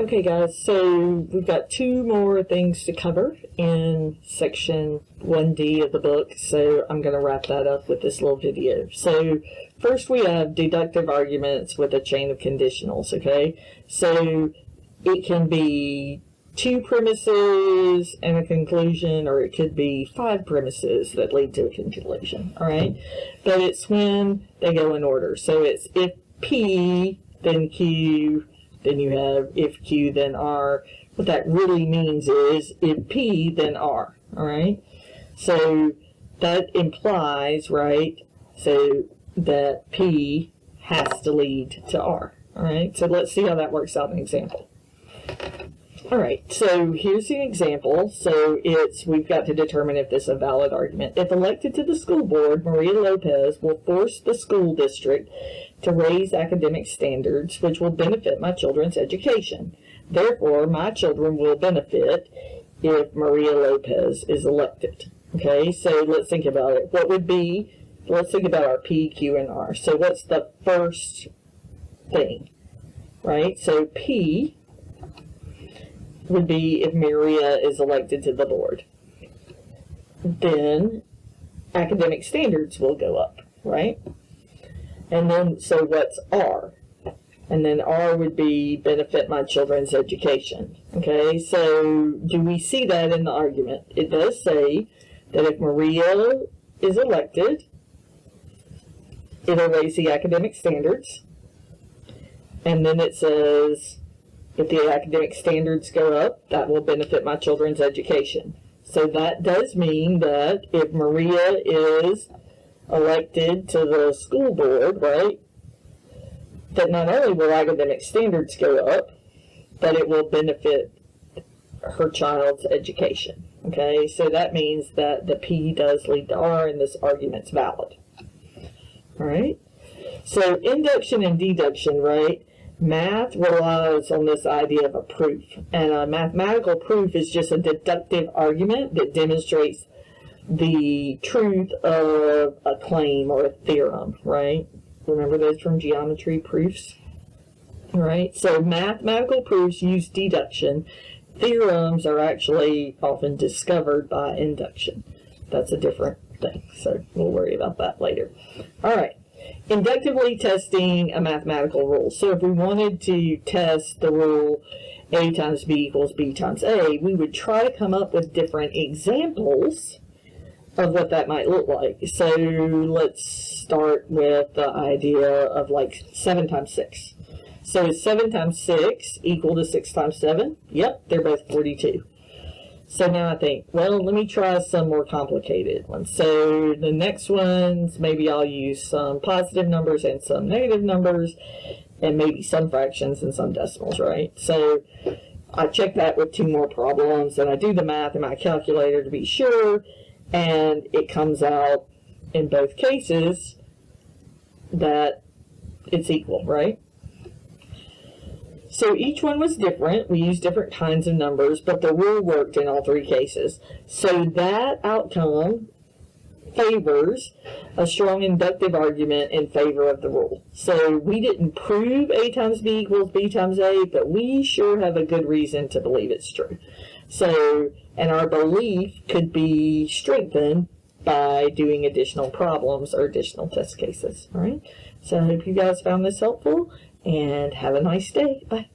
Okay guys, so we've got two more things to cover in section 1D of the book, so I'm going to wrap that up with this little video. So first we have deductive arguments with a chain of conditionals, okay? So it can be 2 premises and a conclusion, or it could be 5 premises that lead to a conclusion, all right? But it's when they go in order. So it's if P, then Q, then you have if Q, then R. What that really means is if P, then R, all right? So that implies, right, so that P has to lead to R, all right? So let's see how that works out in an example. All right, so here's an example. So we've got to determine if this is a valid argument. If elected to the school board, Maria Lopez will force the school district to raise academic standards, which will benefit my children's education. Therefore, my children will benefit if Maria Lopez is elected. Okay, so let's think about it. Let's think about our P, Q, and R. So what's the first thing, right? So P would be if Maria is elected to the board. Then academic standards will go up, right? And then, so what's R? And then R would be benefit my children's education. Okay, so do we see that in the argument? It does say that if Maria is elected, it'll raise the academic standards. And then it says, if the academic standards go up, that will benefit my children's education. So that does mean that if Maria is elected to the school board, right, that not only will academic standards go up, but it will benefit her child's education. Okay, so that means that the P does lead to R and this argument's valid. All right, so induction and deduction, right? Math relies on this idea of a proof, and a mathematical proof is just a deductive argument that demonstrates the truth of a claim or a theorem, right? Remember those from geometry proofs? Right? So mathematical proofs use deduction. Theorems are actually often discovered by induction. That's a different thing, so we'll worry about that later. All right. Inductively testing a mathematical rule. So if we wanted to test the rule A times B equals B times A, we would try to come up with different examples of what that might look like. So let's start with the idea of like 7 times 6. So is 7 times 6 equal to 6 times 7? Yep, they're both 42. So now I think, well, let me try some more complicated ones. So the next ones, maybe I'll use some positive numbers and some negative numbers, and maybe some fractions and some decimals, right? So I check that with 2 more problems, and I do the math in my calculator to be sure, and it comes out in both cases that it's equal, right? So each one was different. We used different kinds of numbers, but the rule worked in all 3 cases. So that outcome favors a strong inductive argument in favor of the rule. So we didn't prove A times B equals B times A, but we sure have a good reason to believe it's true. So, and our belief could be strengthened by doing additional problems or additional test cases. All right. So I hope you guys found this helpful, and have a nice day. Bye.